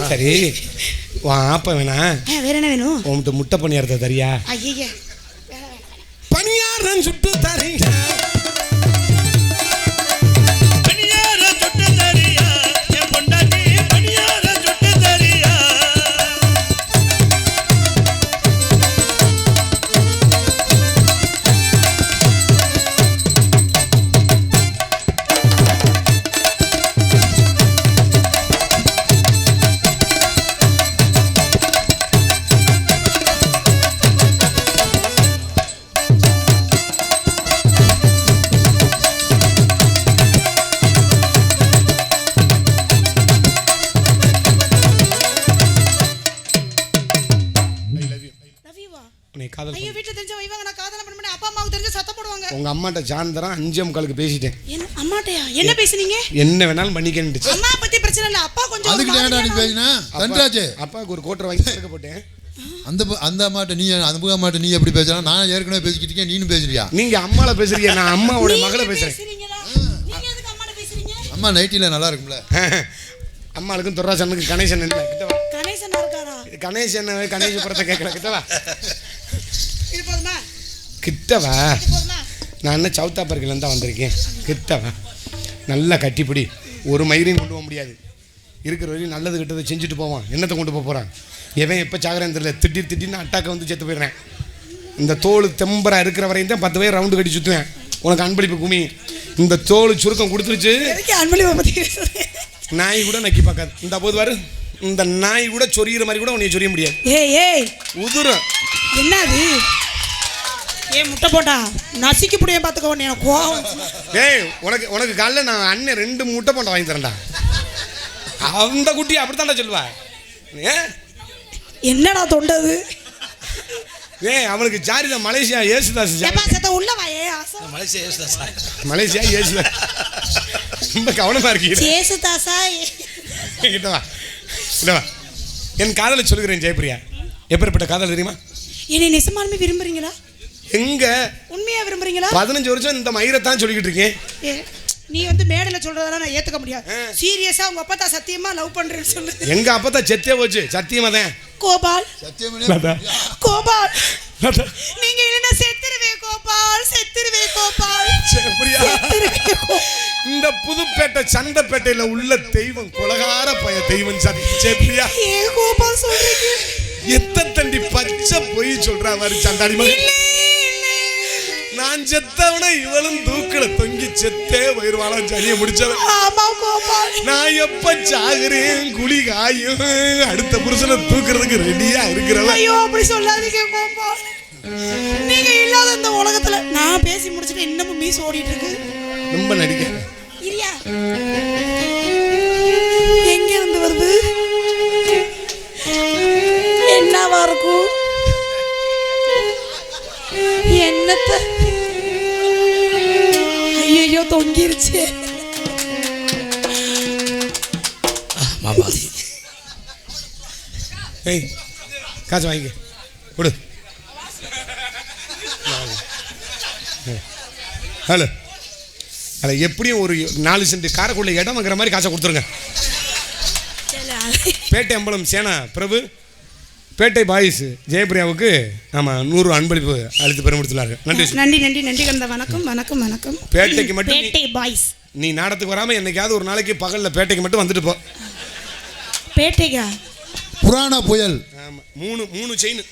சரி உன் ஆப்பம் வேணா வேற என்ன வேணும்? உன்கிட்ட முட்டை பணியாரத்தை தரியா? ஐயா பணியாரம் சுட்டு தரீங்க. பனியார சுட்டு தரியா? என் பொண்டாட்டி பனியார சுட்டு தரியா? காதல் ஐயோ வீட்டுல தெரிஞ்ச வைவாங்க நான் காதல பண்ண மாட்டேன் அப்பா அம்மாவுக்கு தெரிஞ்ச சத்தம் போடுவாங்க உங்க அம்மாட்ட சாயந்தரம் 5:45 பேசிட்டேன் என்ன அம்மாட்டையா என்ன பேசுனீங்க என்ன வேணாலும் பண்ணிக்கன்னு அம்மா பத்தி பிரச்சனை இல்ல அப்பா கொஞ்சம் அதுக்கு ஏன்டா நீ பேசினா தன்ராஜ் அப்பாவுக்கு ஒரு கோட்டரை வாங்கி எடுக்க போட்டேன் அந்த அம்மாட்ட நீ அந்த அம்மாட்ட நீ எப்படி பேசலாம் நான் ஏற்கனவே பேசிக்கிட்டு இருக்கேன் நீனும் பேசுறியா நீங்க அம்மால பேசுறீங்க நான் அம்மாவோட மகளை பேசுறேன் நீங்க எதுக்கு அம்மாட்ட பேசுறீங்க அம்மா நைட்டில நல்லா இருக்கும்ல அம்மாளுக்கும் துர்ராசனுக்கு கணேசன் இல்லை கிட்டவா கணேசன் இருக்காரா கணேசபுரத்தை கேட்கல கிட்டவா இது போதுமா கிட்டவா இது போதுமா நான் என்ன சவுத்தாப்பர்கிலேருந்து தான் வந்திருக்கேன் கிட்டவா நல்லா கட்டிப்பிடி ஒரு மயிரையும் கொண்டு போக முடியாது இருக்கிற வரையும் நல்லது கிட்டதை செஞ்சுட்டு போவான் என்னத்தை கொண்டு போக போகிறான் எவன் எப்போ சாகுறேன்னு தெரியல திடீர்னு அட்டாக்கை வந்து செத்து போயிடுறேன் இந்த தோல் தெம்பரா இருக்கிற வரையும் தான் 10 பேர் ரவுண்டு கட்டி சுற்றுவேன் உனக்கு அன்பளிப்பு குமி இந்த தோல் சுருக்கம் கொடுத்துருச்சு எதுக்கு அன்பளிப்பை பத்தி பேசுறீங்க நாய் கூட நக்கி பார்க்காது இந்த போது பாரு இந்த நாய் கூட சொரியிற மாதிரி கூட உன்னை சொரிய முடியாது ஏய் உதுரும் என்னது முட்டை போட்டா நசிக்க முடிய பார்த்துக்கோ எனக்கு கோவம் ஏய் உனக்கு காலைல நான் அண்ணன் 2 முட்டை போண்டா வாங்கி தரேன்டா அந்த குட்டி அப்படித்தான்டா சொல்லுவா என்னடா தொண்டது ஏய் அவனுக்கு ஜாரிதா மலேசியா ஏசுதாஸ் உள்ள வாயே மலேசியா ஏசுதாஸ் ரொம்ப கவனமா இருக்கீங்க ஏசுதாசா கிட்ட வா என் காதலை சொல்லுகிறேன் ஜெயபிரியா எப்பேற்பட்ட காதல் தெரியுமா என்னை நிசமாலுமே விரும்புறீங்களா எங்க உண்மையா விரும்புறீங்களா 15 வருஷம் இந்த மயிரைத்தான் சொல்லிக்கிட்டு இருக்கேன் நீ வந்து மேடையில சொல்றதெல்லாம் நான் ஏத்துக்க முடியாது சீரியஸா உங்க அப்பா தான் சத்தியமா லவ் பண்றேன்னு சொல்லு எங்க அப்பா தான் செத்தே போச்சு சத்தியமா தான் கோபால் சத்தியமே கோபால் நீங்க இல்லைன்னா செத்துருவே கோபால் இந்த புதுப்பேட்டை சந்தைப்பேட்டையில உள்ள தெய்வம் கொலகார பய தெய்வம் சேப்பிரியா ஏன் கோபால் சொல்றீங்க எத்த தண்டி பச்சை பொய் சொல்றா மாதிரி சண்டாடி மாதிரி நான் செத்தவன இவளும் தூக்கல தொங்கி செத்தே போயிருவாளாம் சனியை முடிச்சவன் நான் எப்ப சாகுறேன் குழி காயும் அடுத்த புருஷனை தூக்குறதுக்கு ரெடியா இருக்கிறவன் ஐயோ அப்படி சொல்லாதீங்க கோபால் நீங்க இல்லாத இந்த உலகத்துல நான் பேசி முடிச்சிட்டு இன்னமும் மீஸ் ஓடிட்டு இருக்கு ரொம்ப நடிக்க இல்லையா எங்க இருந்து வருது என்னவா இருக்கும் என்னத்த ஐயோ தொங்கிருச்சு மாமா ஏய் காசு வாங்கிக்க கொடு ஹலோ அதில் எப்படியும் ஒரு 4 சென்ட் காரைக்குள்ள இடம் வாங்குற மாதிரி காசை கொடுத்துருங்க பேட்டை அம்பலம் சேனா பிரபு பேட்டை பாய்ஸ் ஜெயபிரியாவுக்கு ஆமாம் 100 அன்பளிப்பு அளித்து பெருமைப்படுத்துள்ளார்கள் நன்றி கந்த வணக்கம் பேட்டைக்கு மட்டும் பேட்டை பாய்ஸ் நீ நாடத்துக்கு வராமல் என்னைக்காவது ஒரு நாளைக்கு பகலில் பேட்டைக்கு மட்டும் வந்துட்டு போ பேட்டைக்கா புராண புயல் ஆமாம் 3 செயின்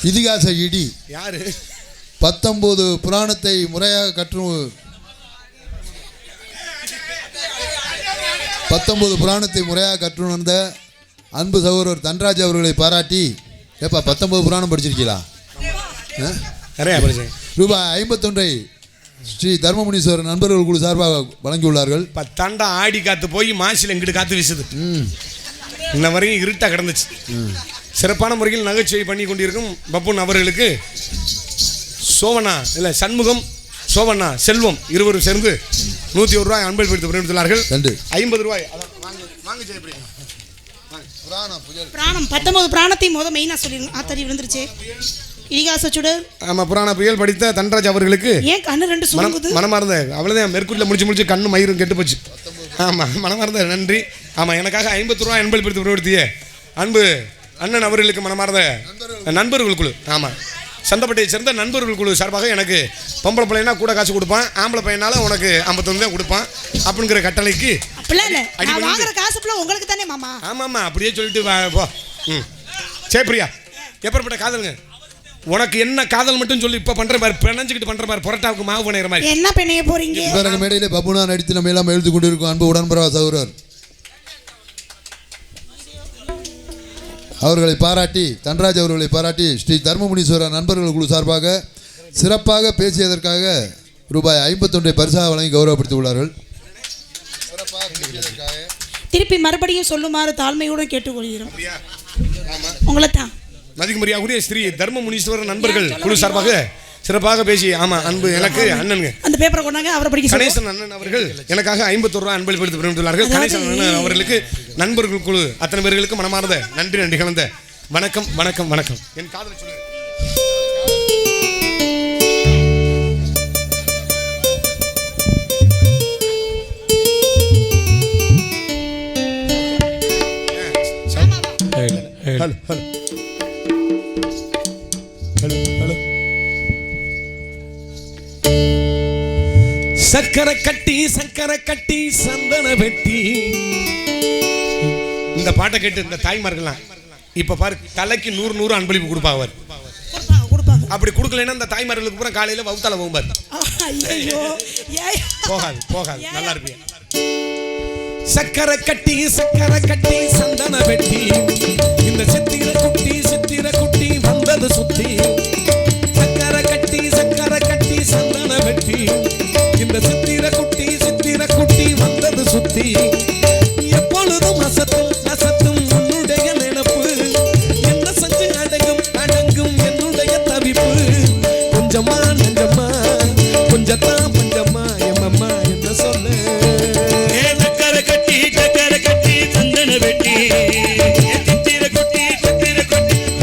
இதிகாச இடி யாரு 19 புராணத்தை முறையாக கற்று 19 புராணத்தை முறையாக கற்றுணர்ந்த அன்பு சகோதரர் தன்ராஜ் அவர்களை பாராட்டி ஏப்பா 19 புராணம் படிச்சிருக்கீங்களா நிறையா படிச்சேன் ரூபாய் 51 ஸ்ரீ தர்மமுனீஸ்வரர் நண்பர்கள் குழு சார்பாக வழங்கியுள்ளார்கள் 10 ஆடி காத்து போய் மாசில் எங்கிட்டு காத்து வீசுது இன்ன வரையும் இருட்டாக கிடந்துச்சு சிறப்பான முறையில் நகைச்சுவை பண்ணி கொண்டிருக்கும் பப்புன் அவர்களுக்கு சோவனா இல்லை சண்முகம் சோவண்ணா செல்வம் இருவரும் சேர்ந்து 101 ரூபாய் அன்பளிப்பு பெற்றுள்ளார்கள் 50 ரூபாய் வாங்க ஜெயபிரியா பிராணம் 19 பிராணத்தை மெயினா சொல்லிருங்க ஆத்தரி விழுந்துருச்சு இதிகாச சுடர் ஆமா புராண புயல் படித்த தன்ராஜ் அவர்களுக்கு ஏன் கண்ணு 2 சுருங்குது மனமார்ந்த அவ்வளவுதான் மெர்க்குட்டில் முடிச்சு கண்ணு மயிரும் கெட்டு போச்சு ஆமா மனமார்ந்த நன்றி ஆமா எனக்காக 50 ரூபாய் அன்பளிப்பு பெற்றுப்படுத்திய அன்பு அண்ணன் அவர்களுக்கு மனமார்ந்த நண்பர்கள் குழு ஆமா சந்தப்பட்டியை சேர்ந்த நண்பர்கள் குழு சார்பாக எனக்கு பொம்பளை பையனா கூட காசு கொடுப்பான் ஆம்பளை பையனால உனக்கு 51 தான் கொடுப்பான் அப்படிங்கிற கட்டளைக்கு உங்களுக்கு தானே மாமா ஆமாம்மா அப்படியே சொல்லிட்டு போ ஜெயபிரியா எப்பேற்பட்ட காதலுங்க உனக்கு என்ன காதல் மட்டும் சொல்லி இப்போ பண்ற மாதிரி பிணைஞ்சிக்கிட்டு பண்ற மாதிரி புரட்டாவுக்கு மாவு பண்ணிடுற மாதிரி என்ன பிணைய போறீங்க பிறகு மேடையிலே பப்புனா நடித்து நம்ம எல்லாம் எழுதி கொண்டிருக்கும் அன்பு உடன்பரவா சகோதரர் அவர்களை பாராட்டி தன்ராஜ் அவர்களை பாராட்டி ஸ்ரீ தர்மமுனீஸ்வரர் நண்பர்கள் குழு சார்பாக சிறப்பாக பேசியதற்காக ரூபாய் 51 பரிசாக வழங்கி கௌரவப்படுத்தியுள்ளார்கள். திருப்பி மறுபடியும் சொல்லுமாறு தாழ்மையுடன் கேட்டுக்கொள்கிறோம். உங்களை தான் மதிக்குமரியாதைக்குரிய ஸ்ரீ தர்ம முனீஸ்வரர் நண்பர்கள் குழு சார்பாக சிறப்பாக பேசி ஆமா அன்பு எனக்கு அண்ணனுங்க அந்த பேப்பரை கொண்டாங்க அவரை படிக்க கணேசன் அண்ணன் அவர்கள் எனக்காக 51 ரூபாய் அன்பளிப்படுத்தி பெற்றுள்ளார்கள். கணேசன் அண்ணன் அவர்களுக்கு நண்பர்கள் குழு அத்தனை பேர்களுக்கு மனமார்ந்த நன்றி கலந்த வணக்கம் வணக்கம் வணக்கம். என் காதலை சொல்லுங்க. Hello hello hello hello. சக்கரை கட்டி சந்தன வெட்டி. இந்த பாட்டை கேட்டு இந்த தாய்மார்கள்லாம் இப்ப பாரு தலைக்கு 100 அன்பளிப்பு கொடுப்பாங்க. அப்படி கொடுக்கலன்னா இந்த தாய்மார்களுக்கு பூரா காலையில வவுத்தால போகும்பாரு. போகாது நல்லா இருப்பீங்க. சக்கரை கட்டி சந்தன வெட்டி இந்த சித்திர குட்டி வந்தது சுத்தி. சக்கரை கட்டி சந்தன வெட்டி இந்த சித்திர குட்டி வந்தது சுத்தி. எப்பொழுதும் அசத்தும் உன்னுடைய நினைப்பு என்ன செஞ்சு அடங்கும் என்னுடைய தவிப்பு. கொஞ்சமா நெஞ்சமா கொஞ்சத்தா பஞ்சமா எம்மம்மா என்ன சொல்ல. சக்கரை கட்டி சந்தன வெட்டி சித்திர குட்டி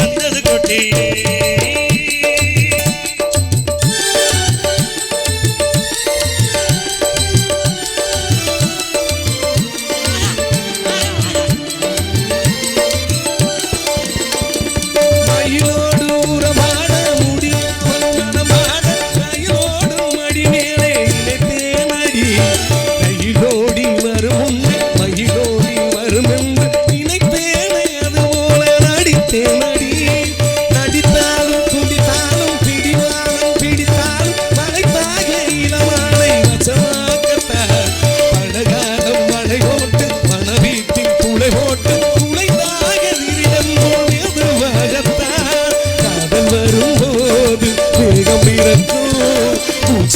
வந்தது குட்டி.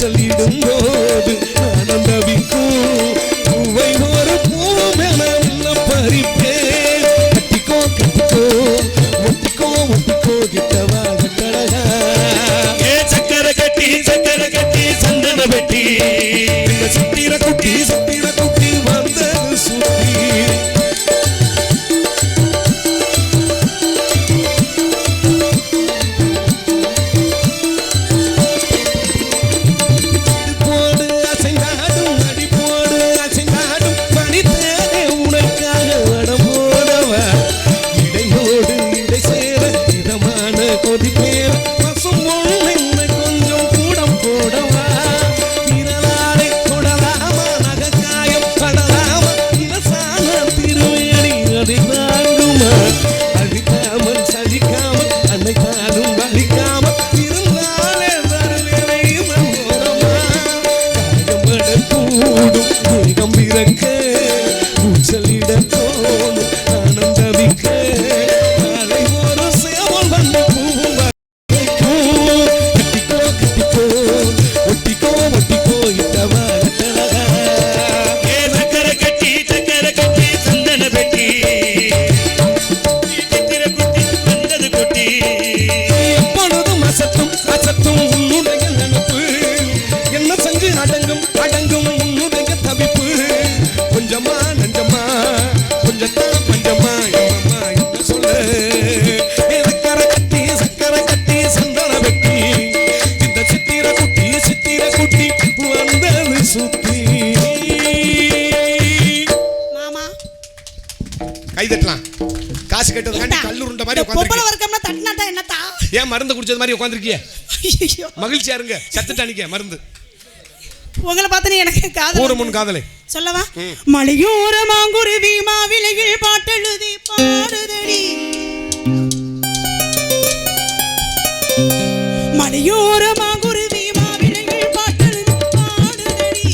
சொல்லிடும் போது நான் தவிக்கும் பூவை ஒரு பூமென பறிப்பேன். கட்டிக்கோ ஒட்டிக்கோ கிட்டவா கட்டழகா. சக்கரை கட்டி சந்தன வெட்டி சித்திர குட்டி வந்தது சுத்தி. காசு கட்டதுக்காண்டி கல்லுருண்ட மாதிரி உட்கார்ந்திருக்கீங்க. ஏன் மருந்து குடிச்சது மாதிரி உட்கார்ந்திருக்கீங்க? மகிழ்ச்சியா இருங்க. சத்துட்டானிக்க மருந்து. உங்களை பார்த்து எனக்கு காதல் காதலை சொல்லவா? மலையோர மாங்குருவி மாவிலையில் பாட்டெழுதி பாடுதடி. மலையோர மாங்குருவி மாவிலையில் பாட்டெழுதி பாடுதடி.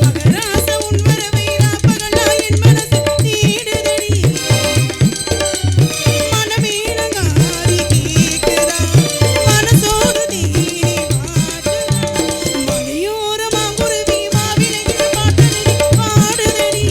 மகராச உன் வரவை ராப்பகலா என் மனசு தேடுதடி. மனமேனங்காரி கேக்குதா மனசோடு தேடி பாடுதா. மலையோர மாங்குருவி மாவிலையில் பாட்டெழுதி பாடுதடி.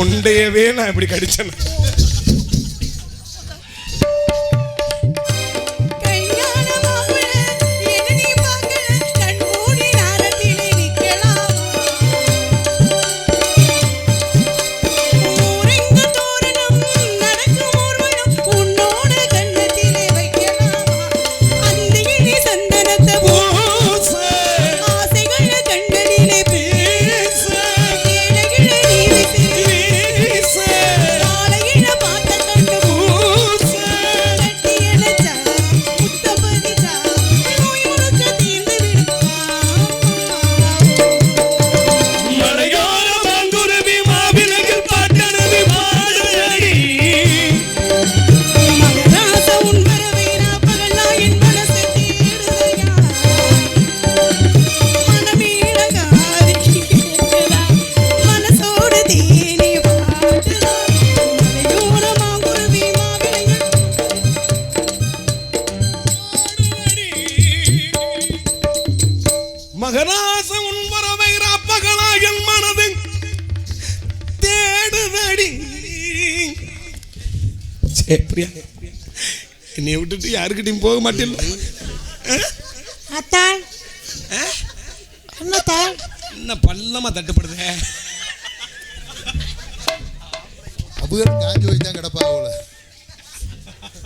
தொண்டையவே நான் இப்படி கடிச்சேன். மகராச உன் வரவை ராப்பகளா என் மனது தேடுதடி. பிரியா, என்னை விட்டுட்டு யாருக்கிட்டையும் போக மாட்டேன். என்ன பள்ளமா தட்டுப்படுது. அபுகரம் காஞ்சி வச்சு தான் கிடப்பா அவளை.